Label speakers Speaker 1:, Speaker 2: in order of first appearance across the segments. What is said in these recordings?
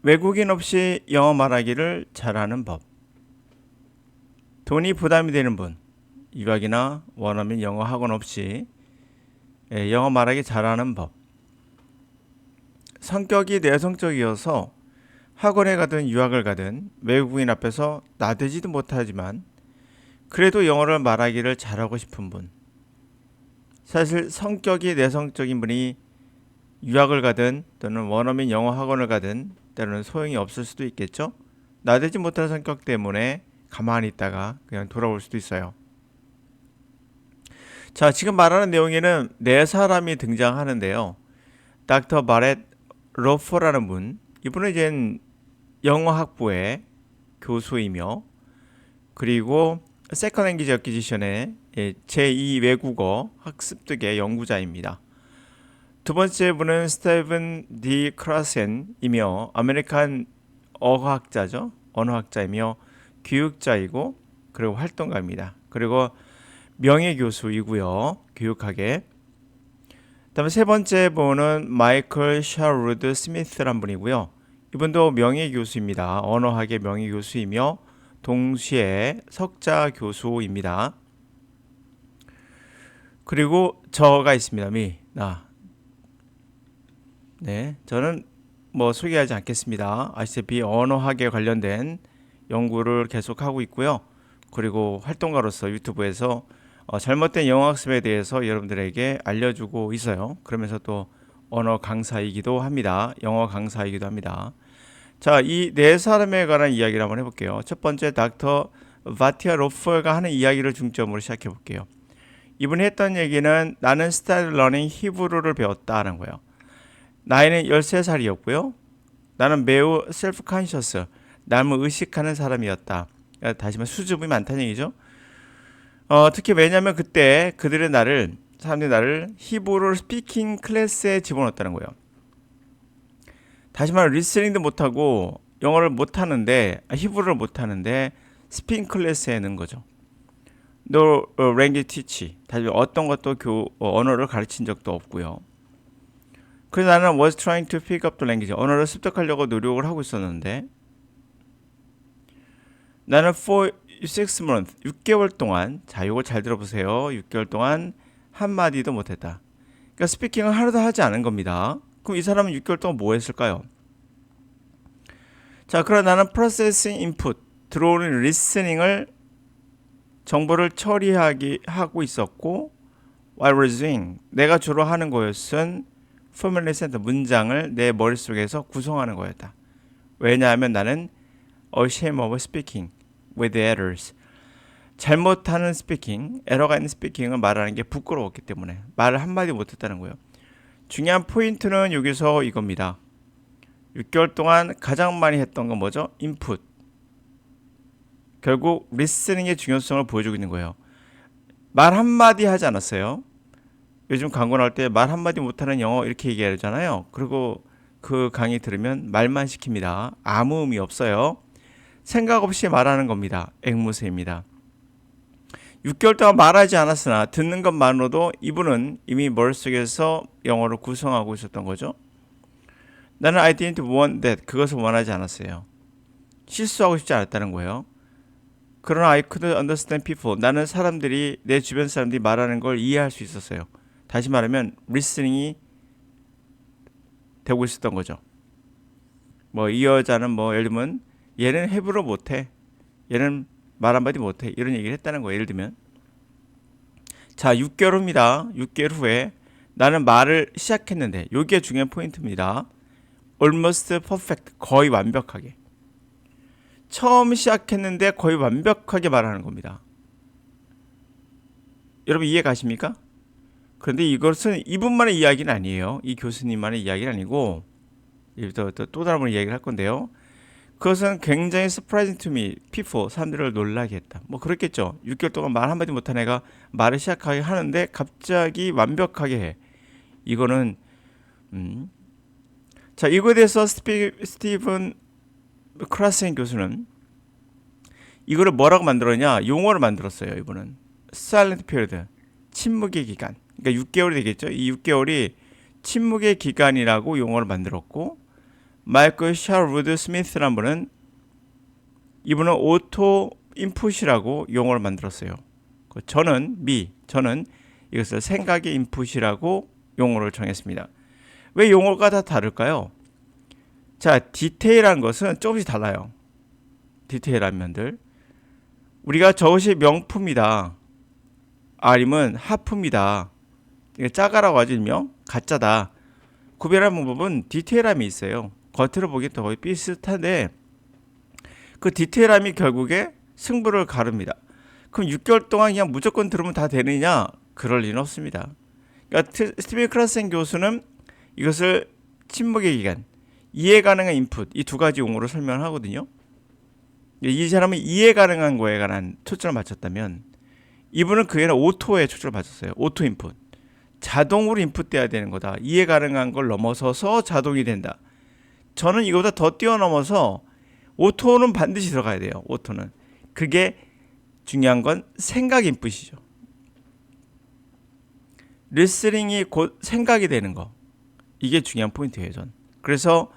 Speaker 1: 외국인 없이 영어 말하기를 잘하는 법. 돈이 부담이 되는 분, 유학이나 원어민 영어 학원 없이 영어 말하기 잘하는 법. 성격이 내성적이어서 학원에 가든 유학을 가든 외국인 앞에서 나대지도 못하지만 그래도 영어를 말하기를 잘하고 싶은 분. 사실 성격이 내성적인 분이 유학을 가든 또는 원어민 영어 학원을 가든 때로는 소용이 없을 수도 있겠죠. 나대지 못하는 성격 때문에 가만히 있다가 그냥 돌아올 수도 있어요. 자, 지금 말하는 내용에는 네 사람이 등장하는데요. 닥터 바렛 로퍼라는 분, 이분은 이제 영어학부의 교수이며 그리고 세컨 랭귀지 어퀴지션의 제2 외국어 학습득의 연구자입니다. 두 번째 분은 스테븐 디 크라센이며 아메리칸 어학자죠. 언어학자이며 교육자이고 그리고 활동가입니다. 그리고 명예교수이고요. 교육학에. 그다음에 세 번째 분은 마이클 샤루드 스미스란 분이고요. 이분도 명예교수입니다. 언어학의 명예교수이며 동시에 석자 교수입니다. 그리고 저가 있습니다. 나. 네, 저는 소개하지 않겠습니다. 아시다시피 언어학에 관련된 연구를 계속하고 있고요. 그리고 활동가로서 유튜브에서 잘못된 영어 학습에 대해서 여러분들에게 알려주고 있어요. 그러면서 또 언어 강사이기도 합니다. 영어 강사이기도 합니다. 자, 이 네 사람에 관한 이야기를 한번 해볼게요. 첫 번째 닥터 바티아 로퍼가 하는 이야기를 중점으로 시작해 볼게요. 이분이 했던 얘기는 나는 started learning 히브루를 배웠다는 거예요. 나이는 13살이었고요. 나는 매우 셀프 컨셔스, 남을 의식하는 사람이었다. 다시 말해 수줍음이 많다는 얘기죠. 특히 왜냐하면 그때 사람들이 나를 히브루 스피킹 클래스에 집어넣었다는 거예요. 다시 말해 리스닝도 못하고 영어를 못하는데 히브루를 못하는데 스피킹 클래스에 넣은 거죠. No language teach. 다시 어떤 것도 언어를 가르친 적도 없고요. 그래서 나는 was trying to pick up the language. 언어를 습득하려고 노력을 하고 있었는데 나는 for 6 months, 6개월 동안, 자, 이걸 잘 들어보세요. 6개월 동안 한마디도 못했다. 그러니까 스피킹을 하나도 하지 않은 겁니다. 그럼 이 사람은 6개월 동안 뭐 했을까요? 자, 그럼 나는 processing input, 들어오는 리스닝을 정보를 처리하고 있었고 while reviewing, 내가 주로 하는 것은 formally sentence, 문장을 내 머릿속에서 구성하는 거였다. 왜냐하면 나는 ashamed of speaking with errors, 잘못하는 스피킹, 에러가 있는 스피킹을 말하는 게 부끄러웠기 때문에 말을 한마디 못했다는 거예요. 중요한 포인트는 여기서 이겁니다. 6개월 동안 가장 많이 했던 건 뭐죠? 인풋. 결국 리스닝의 중요성을 보여주고 있는 거예요. 말 한마디 하지 않았어요. 요즘 광고 나올 때 말 한마디 못하는 영어 이렇게 얘기하잖아요. 그리고 그 강의 들으면 말만 시킵니다. 아무 의미 없어요. 생각 없이 말하는 겁니다. 앵무새입니다. 6개월 동안 말하지 않았으나 듣는 것만으로도 이분은 이미 머릿속에서 영어를 구성하고 있었던 거죠. 나는 I didn't want that. 그것을 원하지 않았어요. 실수하고 싶지 않았다는 거예요. 그러나 I could understand people. 나는 내 주변 사람들이 말하는 걸 이해할 수 있었어요. 다시 말하면 리스닝이 되고 있었던 거죠. 이 여자는 예를 들면 얘는 헤브로 못해. 얘는 말 한마디 못해. 이런 얘기를 했다는 거예요. 예를 들면 자, 6개월 후입니다. 6개월 후에 나는 말을 시작했는데 이게 중요한 포인트입니다. almost perfect, 거의 완벽하게. 처음 시작했는데 거의 완벽하게 말하는 겁니다. 여러분 이해 가십니까? 그런데 이것은 이분만의 이야기는 아니에요. 이 교수님만의 이야기는 아니고 또 다른 분의 이야기를 할 건데요. 그것은 굉장히 surprising to me, people, 사람들을 놀라게 했다. 그렇겠죠. 6개월 동안 말 한마디 못한 애가 말을 시작하게 하는데 갑자기 완벽하게 해. 이거는 자, 이거에 대해서 스티븐 크라센 교수는 이거를 뭐라고 만들었냐? 용어를 만들었어요. 이분은 silent period, 침묵의 기간. 그러니까 6개월이 되겠죠. 이 6개월이 침묵의 기간이라고 용어를 만들었고 마이클 샤루드 스미스라는 분은 이분은 오토 인풋이라고 용어를 만들었어요. 저는 이것을 생각의 인풋이라고 용어를 정했습니다. 왜 용어가 다 다를까요? 자, 디테일한 것은 조금씩 달라요. 디테일한 면들. 우리가 저것이 명품이다. 아니면 하품이다. 짜가라고 하죠, 일명. 가짜다. 구별하는 방법은 디테일함이 있어요. 겉으로 보기 더 거의 비슷한데 그 디테일함이 결국에 승부를 가릅니다. 그럼 6개월 동안 그냥 무조건 들으면 다 되느냐? 그럴 리는 없습니다. 그러니까 스티븐 클라센 교수는 이것을 침묵의 기간, 이해 가능한 인풋, 이 두 가지 용어로 설명을 하거든요. 이 사람은 이해 가능한 거에 관한 초점을 맞췄다면 이분은 그에는 오토에 초점을 맞췄어요. 오토 인풋. 자동으로 인풋돼야 되는 거다. 이해 가능한 걸 넘어서서 자동이 된다. 저는 이거보다 더 뛰어넘어서 오토는 반드시 들어가야 돼요. 오토는. 그게 중요한 건 생각 인풋이죠. 리스닝이 곧 생각이 되는 거. 이게 중요한 포인트예요, 전. 그래서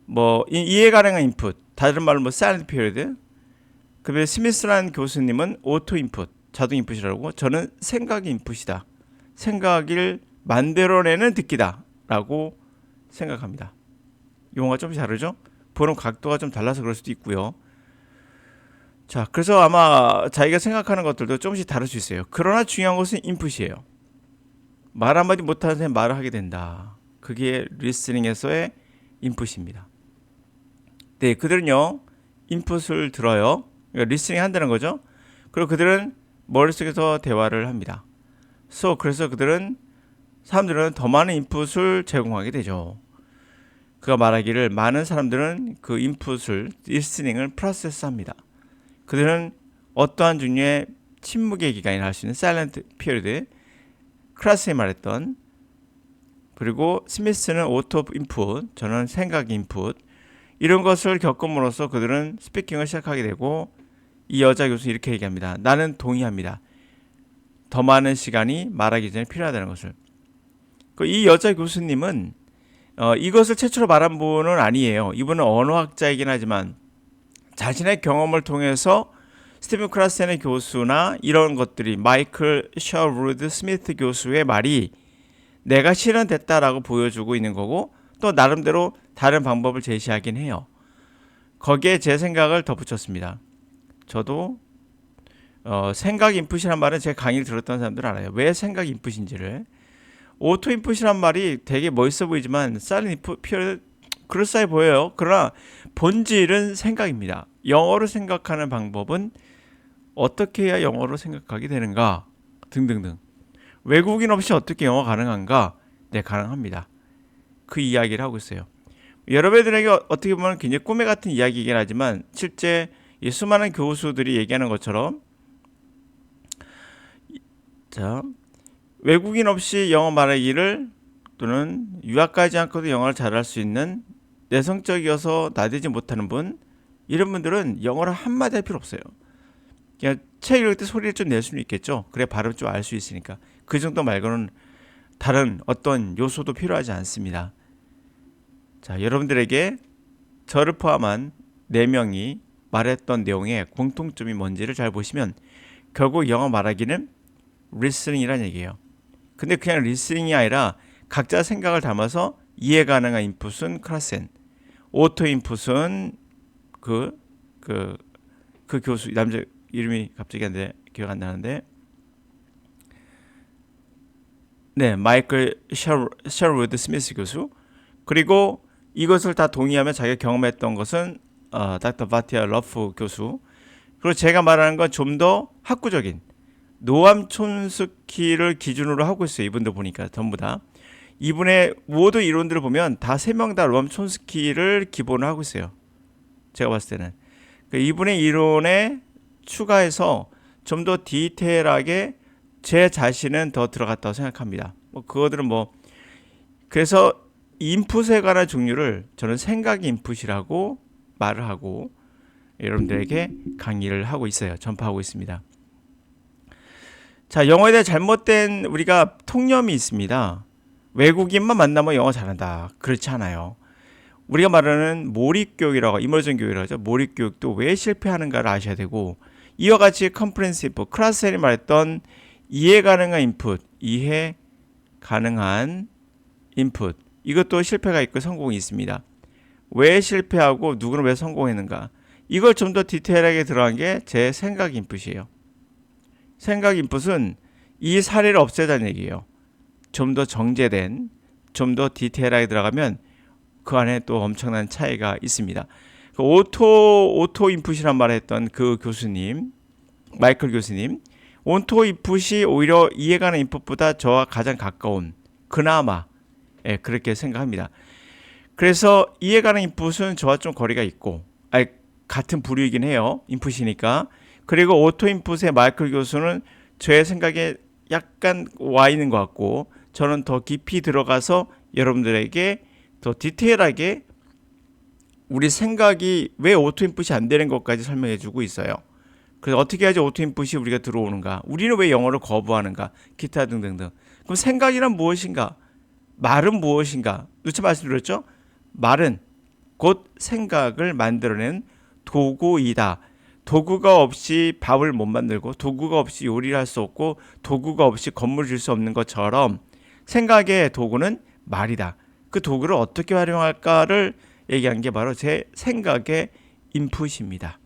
Speaker 1: 뭐 이해 가능한 인풋, 다른 말로 뭐 사일런트 피리어드. 그다음에 스미스라는 교수님은 오토 인풋, 자동 인풋이라고, 저는 생각이 인풋이다. 생각을 만들어내는 듣기다라고 생각합니다. 용어가 좀 다르죠? 보는 각도가 좀 달라서 그럴 수도 있고요. 자, 그래서 아마 자기가 생각하는 것들도 조금씩 다를 수 있어요. 그러나 중요한 것은 인풋이에요. 말 한마디 못하는 사람이 말을 하게 된다. 그게 리스닝에서의 인풋입니다. 네, 그들은요 인풋을 들어요. 그러니까 리스닝 한다는 거죠. 그리고 그들은 머릿속에서 대화를 합니다. 그래서 사람들은 더 많은 인풋을 제공하게 되죠. 그가 말하기를 많은 사람들은 그 인풋을 리스닝을 프로세스합니다. 그들은 어떠한 종류의 침묵의 기간이나 할 수 있는 사일런트 피리어드, 클라스에 말했던, 그리고 스미스는 오토 인풋, 저는 생각 인풋, 이런 것을 겪음으로써 그들은 스피킹을 시작하게 되고, 이 여자 교수 이렇게 얘기합니다. 나는 동의합니다. 더 많은 시간이 말하기 전에 필요하다는 것을. 이 여자 교수님은 이것을 최초로 말한 분은 아니에요. 이분은 언어학자이긴 하지만 자신의 경험을 통해서 스티븐 클라센의 교수나 이런 것들이 마이클 샤루드 스미스 교수의 말이 내가 실현됐다라고 보여주고 있는 거고, 또 나름대로 다른 방법을 제시하긴 해요. 거기에 제 생각을 덧붙였습니다. 저도 생각 인풋이란 말은 제 강의를 들었던 사람들은 알아요. 왜 생각 인풋인지를. 오토 인풋이란 말이 되게 멋있어 보이지만 사일런트 인풋 피리어드 그럴싸해 보여요. 그러나 본질은 생각입니다. 영어로 생각하는 방법은 어떻게 해야 영어로 생각하게 되는가 등등등. 외국인 없이 어떻게 영어 가능한가? 네, 가능합니다. 그 이야기를 하고 있어요. 여러분들에게 어떻게 보면 굉장히 꿈에 같은 이야기이긴 하지만 실제 이 수많은 교수들이 얘기하는 것처럼, 자, 외국인 없이 영어 말하기를 또는 유학 가지 않고도 영어를 잘할 수 있는 내성적이어서 나대지 못하는 분, 이런 분들은 영어를 한마디 할 필요 없어요. 그냥 책 읽을 때 소리를 좀 낼 수는 있겠죠. 그래 발음 좀 알 수 있으니까. 그 정도 말고는 다른 어떤 요소도 필요하지 않습니다. 자, 여러분들에게 저를 포함한 4명이 말했던 내용의 공통점이 뭔지를 잘 보시면 결국 영어 말하기는 리스닝이라는 얘기예요. 근데 그냥 리스닝이 아니라 각자 생각을 담아서 이해 가능한 인풋은 클라센, 오토 인풋은 그 교수, 남자 이름이 갑자기 기억 안 나는데, 네, 마이클 샤루드 스미스 교수. 그리고 이것을 다 동의하면 자기가 경험했던 것은 닥터 바티아 러프 교수. 그리고 제가 말하는 건 좀 더 학구적인 노암 촌스키를 기준으로 하고 있어요. 이분들 보니까 전부 다. 이분의 모든 이론들을 보면 다 3명 다 노암 촌스키를 기본으로 하고 있어요. 제가 봤을 때는. 이분의 이론에 추가해서 좀 더 디테일하게 제 자신은 더 들어갔다고 생각합니다. 그거들은 그래서 인풋에 관한 종류를 저는 생각 인풋이라고 말을 하고 여러분들에게 강의를 하고 있어요. 전파하고 있습니다. 자, 영어에 대해 잘못된 우리가 통념이 있습니다. 외국인만 만나면 영어 잘한다. 그렇지 않아요. 우리가 말하는 몰입교육이라고 이머전 교육이라고 하죠. 몰입교육도 왜 실패하는가를 아셔야 되고 이와 같이 컴프렌시브 클라스엘이 말했던 이해 가능한 인풋, 이해 가능한 인풋 이것도 실패가 있고 성공이 있습니다. 왜 실패하고 누구는 왜 성공했는가 이걸 좀 더 디테일하게 들어간 게 제 생각 인풋이에요. 생각 인풋은 이 사례를 없애자는 얘기예요. 좀 더 정제된 좀 더 디테일하게 들어가면 그 안에 또 엄청난 차이가 있습니다. 그 오토 인풋이란 말을 했던 그 교수님 마이클 교수님 오토 인풋이 오히려 이해가는 인풋보다 저와 가장 가까운 그나마 그렇게 생각합니다. 그래서 이해가는 인풋은 저와 좀 거리가 있고 같은 부류이긴 해요. 인풋이니까. 그리고 오토 인풋의 마이클 교수는 제 생각에 약간 와 있는 것 같고 저는 더 깊이 들어가서 여러분들에게 더 디테일하게 우리 생각이 왜 오토 인풋이 안 되는 것까지 설명해 주고 있어요. 그래서 어떻게 해야지 오토 인풋이 우리가 들어오는가, 우리는 왜 영어를 거부하는가, 기타 등등등. 그럼 생각이란 무엇인가, 말은 무엇인가. 누차 말씀드렸죠? 말은 곧 생각을 만들어낸 도구이다. 도구가 없이 밥을 못 만들고 도구가 없이 요리를 할 수 없고 도구가 없이 건물을 질 수 없는 것처럼 생각의 도구는 말이다. 그 도구를 어떻게 활용할까를 얘기한 게 바로 제 생각의 인풋입니다.